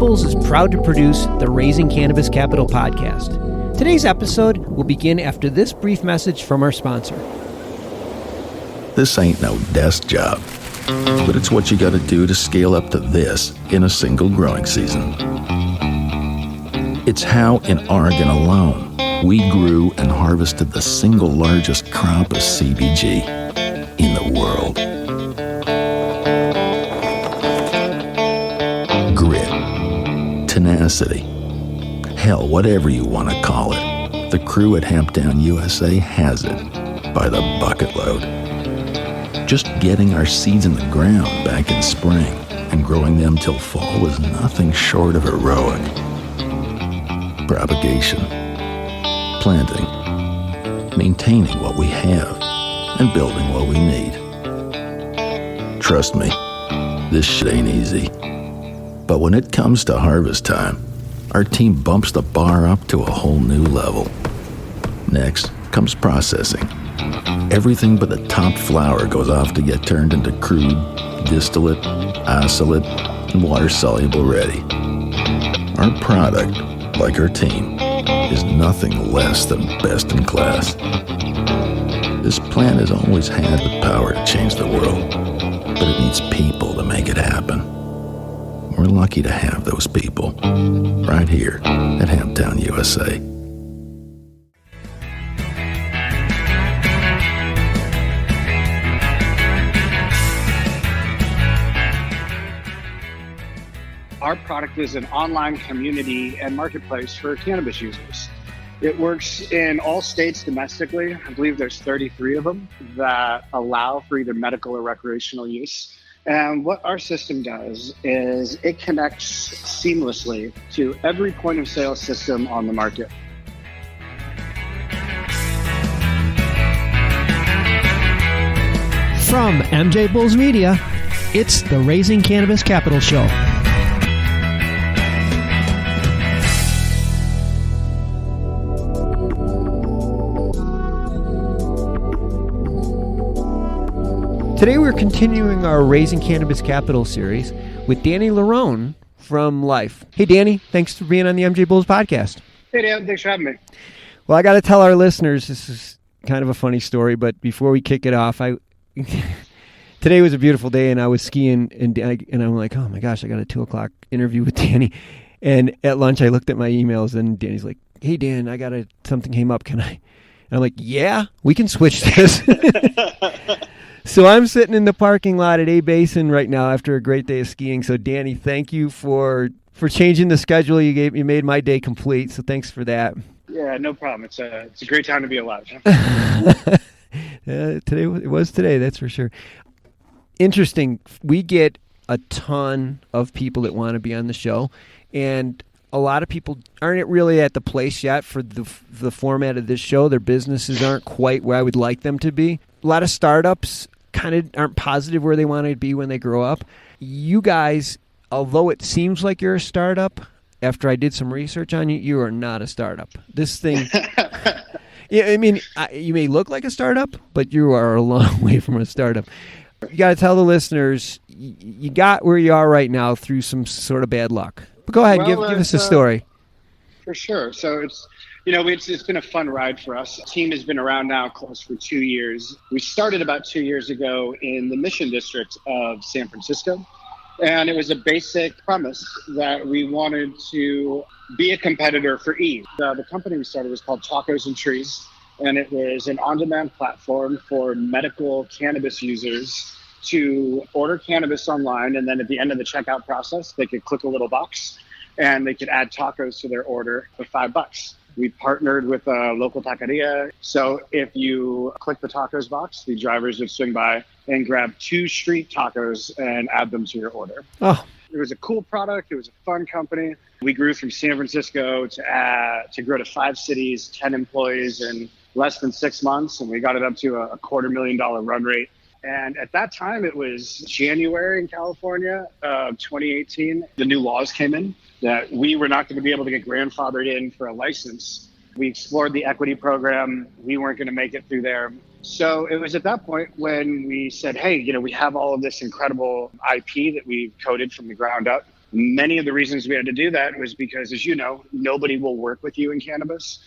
MJBulls is proud to produce the Raising Cannabis Capital podcast. Today's episode will begin after this brief message from our sponsor. This ain't no desk job, but it's what you gotta do to scale up to this in a single growing season. It's how in Oregon alone, we grew and harvested the single largest crop of CBG in the world. Grit, tenacity, hell, whatever you want to call it. The crew at Hamptown USA has it by the bucket load. Just getting our seeds in the ground back in spring and growing them till fall was nothing short of heroic. Propagation, planting, maintaining what we have, and building what we need. Trust me, this shit ain't easy. But when it comes to harvest time, our team bumps the bar up to a whole new level. Next comes processing. Everything but the top flower goes off to get turned into crude, distillate, isolate, and water-soluble ready. Our product, like our team, is nothing less than best in class. This plant has always had the power to change the world, but it needs people to make it happen. We're lucky to have those people right here at Hamptown USA. Our product is an online community and marketplace for cannabis users. It works in all states domestically. I believe there's 33 of them that allow for either medical or recreational use. And what our system does is it connects seamlessly to every point of sale system on the market. From MJBulls Media, it's the Raising Cannabis Capital Show. Today we're continuing our Raising Cannabis Capital series with Danny Lairon from Lyfe. Hey Danny, thanks for being on the MJBulls podcast. Hey Dan, thanks for having me. Well, I got to tell our listeners, this is kind of a funny story, but before we kick it off, today was a beautiful day and I was skiing and I'm like, oh my gosh, I got a 2:00 interview with Danny. And at lunch I looked at my emails and Danny's like, hey Dan, something came up, can I? And I'm like, yeah, we can switch this. So I'm sitting in the parking lot at A Basin right now after a great day of skiing. So Danny, thank you for changing the schedule. You made my day complete. So thanks for that. Yeah, no problem. It's a great time to be alive. Today, that's for sure. Interesting. We get a ton of people that want to be on the show, and a lot of people aren't really at the place yet for the format of this show. Their businesses aren't quite where I would like them to be. A lot of startups kind of aren't positive where they want to be when they grow up. You guys, although it seems like you're a startup, after I did some research on you, you are not a startup. This thing, yeah, I mean, you may look like a startup, but you are a long way from a startup. You got to tell the listeners, you got where you are right now through some sort of bad luck. But go ahead, give us a story. For sure. So it's been a fun ride for us. The team has been around now close for 2 years. We started about 2 years ago in the Mission District of San Francisco. And it was a basic premise that we wanted to be a competitor for Eve. The company we started was called Tacos and Trees. And it was an on-demand platform for medical cannabis users to order cannabis online. And then at the end of the checkout process, they could click a little box and they could add tacos to their order for $5. We partnered with a local taqueria. So if you click the tacos box, the drivers would swing by and grab 2 street tacos and add them to your order. Oh, it was a cool product. It was a fun company. We grew from San Francisco to grow to 5 cities, 10 employees in less than 6 months. And we got it up to a $250,000 run rate. And at that time, it was January in California of 2018. The new laws came in that we were not going to be able to get grandfathered in for a license. We explored the equity program. We weren't going to make it through there. So it was at that point when we said, hey, we have all of this incredible IP that we've coded from the ground up. Many of the reasons we had to do that was because, as you know, nobody will work with you in cannabis.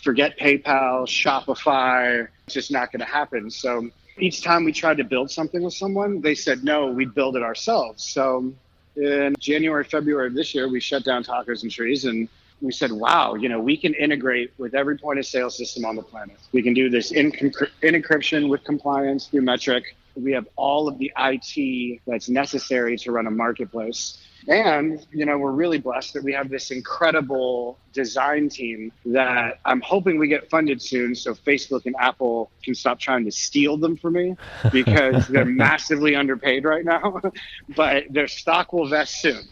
Forget PayPal, Shopify, it's just not going to happen. So each time we tried to build something with someone, they said, no, we'd build it ourselves. So in January, February of this year, we shut down Talkers and Trees, and we said, wow, we can integrate with every point of sale system on the planet. We can do this in encryption with compliance through Metric. We have all of the IT that's necessary to run a marketplace. And, we're really blessed that we have this incredible design team that I'm hoping we get funded soon so Facebook and Apple can stop trying to steal them from me, because they're massively underpaid right now, but their stock will vest soon.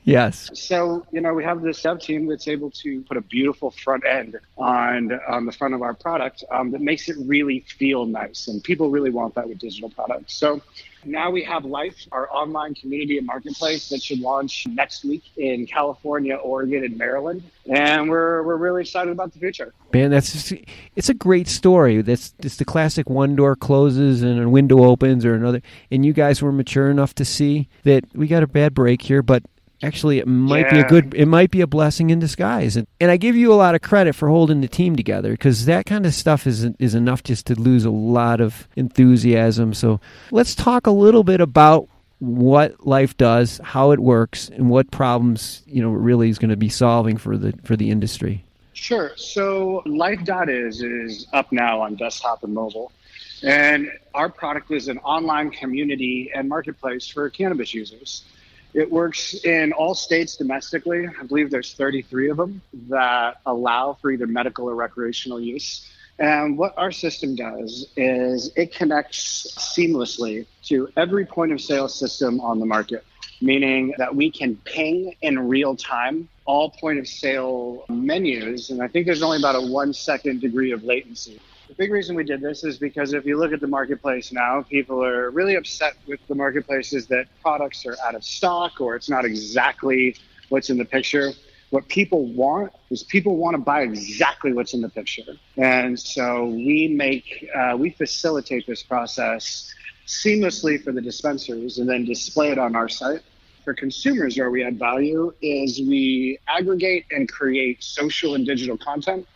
Yes. So, we have this dev team that's able to put a beautiful front end on the front of our product that makes it really feel nice. And people really want that with digital products. So now we have Lyfe, our online community and marketplace that should launch next week in California, Oregon, and Maryland. And we're really excited about the future. Man, it's a great story. It's the classic one door closes and a window opens or another. And you guys were mature enough to see that we got a bad break here, but actually, it might be a blessing in disguise. And I give you a lot of credit for holding the team together, because that kind of stuff is enough just to lose a lot of enthusiasm. So let's talk a little bit about what Lyfe does, how it works, and what problems, it really is going to be solving for the industry. Sure. So Lyfe.is is up now on desktop and mobile. And our product is an online community and marketplace for cannabis users. It works in all states domestically. I believe there's 33 of them that allow for either medical or recreational use. And what our system does is it connects seamlessly to every point of sale system on the market, meaning that we can ping in real time all point of sale menus. And I think there's only about a 1 second degree of latency. The big reason we did this is because if you look at the marketplace now, people are really upset with the marketplaces that products are out of stock or it's not exactly what's in the picture. What people want is people want to buy exactly what's in the picture. And so we facilitate this process seamlessly for the dispensaries and then display it on our site. For consumers, where we add value is we aggregate and create social and digital content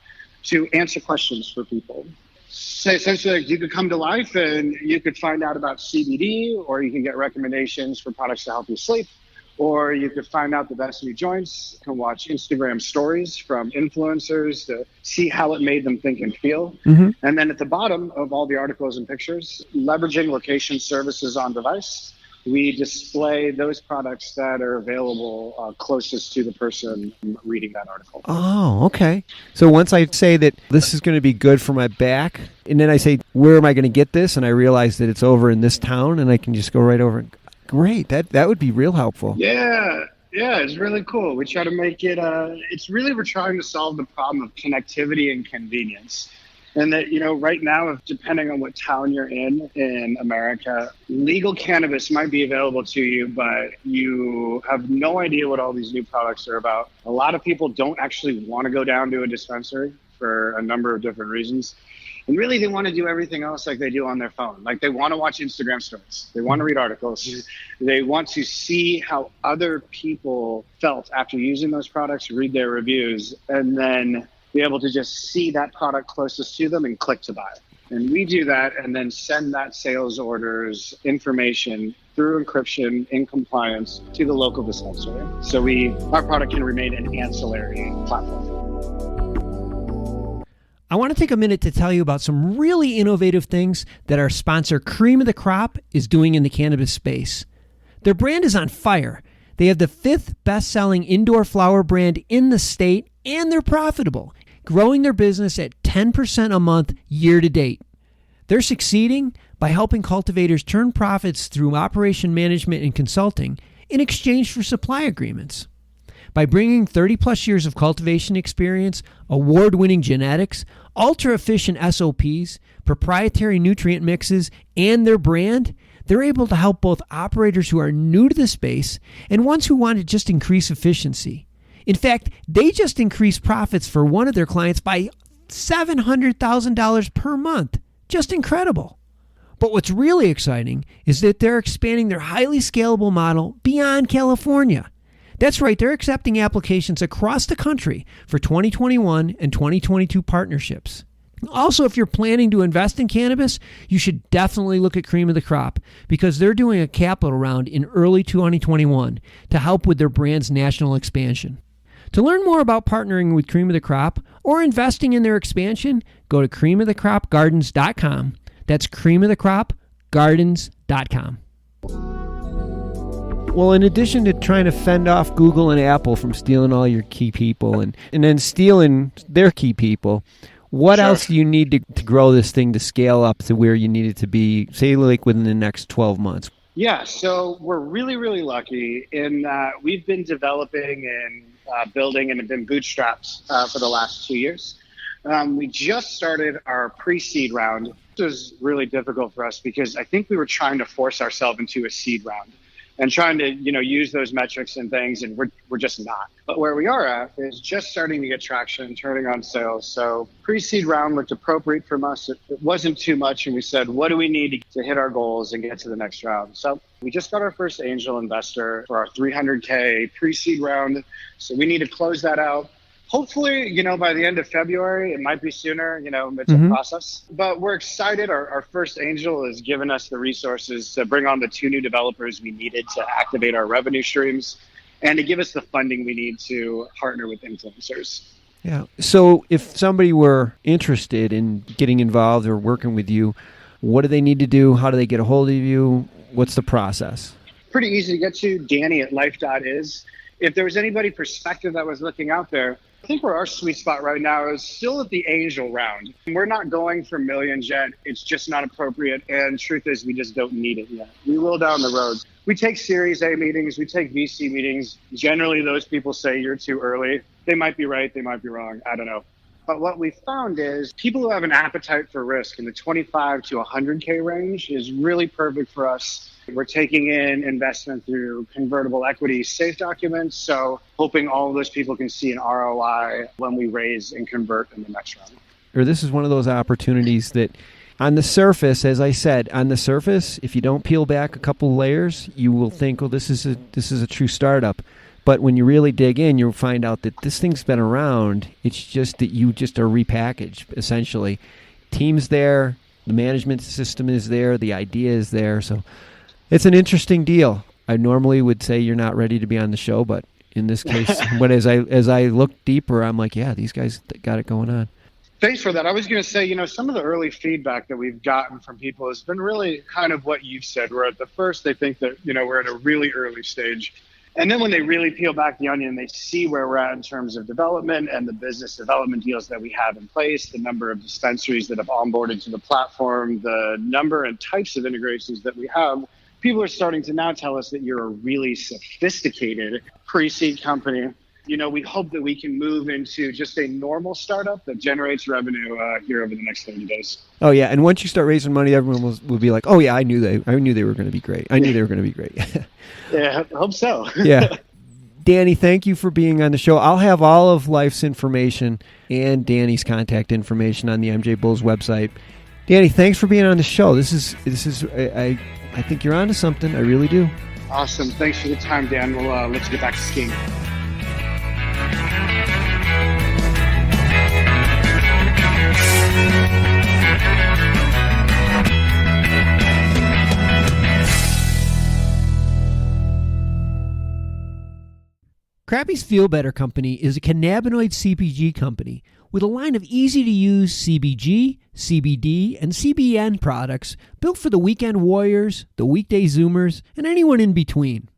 to answer questions for people. So essentially, you could come to Lyfe and you could find out about CBD, or you can get recommendations for products to help you sleep, or you could find out the best new joints. You can watch Instagram stories from influencers to see how it made them think and feel. Mm-hmm. And then at the bottom of all the articles and pictures, leveraging location services on device, we display those products that are available closest to the person reading that article. Oh, okay. So once I say that this is going to be good for my back, and then I say, where am I going to get this? And I realize that it's over in this town, and I can just go right over. Great. That would be real helpful. Yeah, it's really cool. We try to make it, we're trying to solve the problem of connectivity and convenience. And that, right now, depending on what town you're in America, legal cannabis might be available to you, but you have no idea what all these new products are about. A lot of people don't actually want to go down to a dispensary for a number of different reasons. And really, they want to do everything else like they do on their phone. Like they want to watch Instagram stories. They want to read articles. They want to see how other people felt after using those products, read their reviews, and then be able to just see that product closest to them and click to buy. And we do that and then send that sales orders information through encryption in compliance to the local dispensary. So our product can remain an ancillary platform. I want to take a minute to tell you about some really innovative things that our sponsor Cream of the Crop is doing in the cannabis space. Their brand is on fire. They have the 5th best-selling indoor flower brand in the state, and they're profitable, growing their business at 10% a month year to date. They're succeeding by helping cultivators turn profits through operation management and consulting in exchange for supply agreements. By bringing 30-plus years of cultivation experience, award-winning genetics, ultra-efficient SOPs, proprietary nutrient mixes, and their brand, they're able to help both operators who are new to the space and ones who want to just increase efficiency. In fact, they just increased profits for one of their clients by $700,000 per month. Just incredible. But what's really exciting is that they're expanding their highly scalable model beyond California. That's right, they're accepting applications across the country for 2021 and 2022 partnerships. Also, if you're planning to invest in cannabis, you should definitely look at Cream of the Crop because they're doing a capital round in early 2021 to help with their brand's national expansion. To learn more about partnering with Cream of the Crop or investing in their expansion, go to creamofthecropgardens.com. That's creamofthecropgardens.com. Well, in addition to trying to fend off Google and Apple from stealing all your key people and then stealing their key people, what else do you need to grow this thing to scale up to where you need it to be, say, like within the next 12 months? Yeah, so we're really, really lucky in that we've been developing and building and have been bootstrapped for the last 2 years. We just started our pre-seed round. It was really difficult for us because I think we were trying to force ourselves into a seed round and trying to, use those metrics and things, and we're just not. But where we are at is just starting to get traction, turning on sales. So pre-seed round looked appropriate from us. It wasn't too much, and we said, what do we need to hit our goals and get to the next round? So we just got our first angel investor for our 300K pre-seed round. So we need to close that out. Hopefully, by the end of February. It might be sooner, it's a process. But we're excited. Our first angel has given us the resources to bring on the 2 new developers we needed to activate our revenue streams and to give us the funding we need to partner with influencers. Yeah. So if somebody were interested in getting involved or working with you, what do they need to do? How do they get a hold of you? What's the process? Pretty easy to get to. Danny@Lyfe.is. If there was anybody prospective that was looking out there, I think where our sweet spot right now is still at the angel round. We're not going for millions yet. It's just not appropriate. And truth is, we just don't need it yet. We will down the road. We take Series A meetings. We take VC meetings. Generally, those people say you're too early. They might be right. They might be wrong. I don't know. But what we found is people who have an appetite for risk in the 25 to 100K range is really perfect for us. We're taking in investment through convertible equity safe documents. So hoping all of those people can see an ROI when we raise and convert in the next round. Or this is one of those opportunities that on the surface, as I said, on the surface, if you don't peel back a couple layers, you will think, oh, this is a true startup. But when you really dig in, you'll find out that this thing's been around. It's just that you just are repackaged, essentially. Team's there, the management system is there, the idea is there. So it's an interesting deal. I normally would say you're not ready to be on the show, but in this case, but as I look deeper, I'm like, yeah, these guys got it going on. Thanks for that. I was going to say, some of the early feedback that we've gotten from people has been really kind of what you've said, where at the first they think that, we're at a really early stage. And then when they really peel back the onion, they see where we're at in terms of development and the business development deals that we have in place, the number of dispensaries that have onboarded to the platform, the number and types of integrations that we have. People are starting to now tell us that you're a really sophisticated pre-seed company. We hope that we can move into just a normal startup that generates revenue here over the next 30 days. Oh, yeah. And once you start raising money, everyone will be like, oh, yeah, I knew they were going to be great. I knew they were going to be great. Yeah, I hope so. Yeah. Danny, thank you for being on the show. I'll have all of Lyfe's information and Danny's contact information on the MJBulls website. Danny, thanks for being on the show. This is I think you're onto something. I really do. Awesome. Thanks for the time, Dan. We'll let you get back to skiing. Crappy's Feel Better Company is a cannabinoid CPG company with a line of easy-to-use CBG, CBD, and CBN products built for the weekend warriors, the weekday Zoomers, and anyone in between.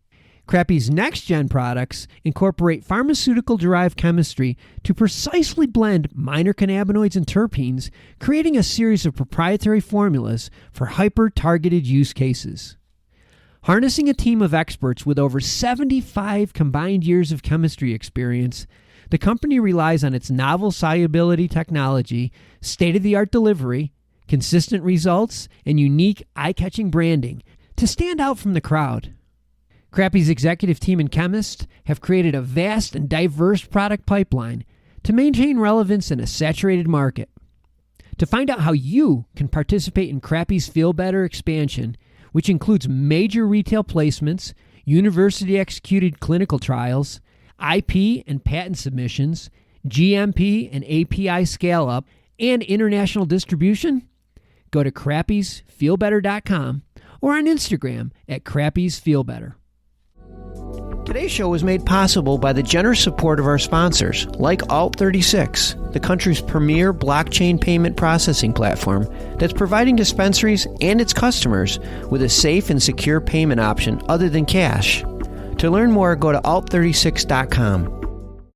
Crappy's next-gen products incorporate pharmaceutical-derived chemistry to precisely blend minor cannabinoids and terpenes, creating a series of proprietary formulas for hyper-targeted use cases. Harnessing a team of experts with over 75 combined years of chemistry experience, the company relies on its novel solubility technology, state-of-the-art delivery, consistent results, and unique eye-catching branding to stand out from the crowd. Crappy's executive team and chemists have created a vast and diverse product pipeline to maintain relevance in a saturated market. To find out how you can participate in Crappy's Feel Better expansion, which includes major retail placements, university-executed clinical trials, IP and patent submissions, GMP and API scale-up, and international distribution? Go to crappiesfeelbetter.com or on Instagram at crappiesfeelbetter. Today's show was made possible by the generous support of our sponsors, like Alt36, the country's premier blockchain payment processing platform that's providing dispensaries and its customers with a safe and secure payment option other than cash. To learn more, go to alt36.com.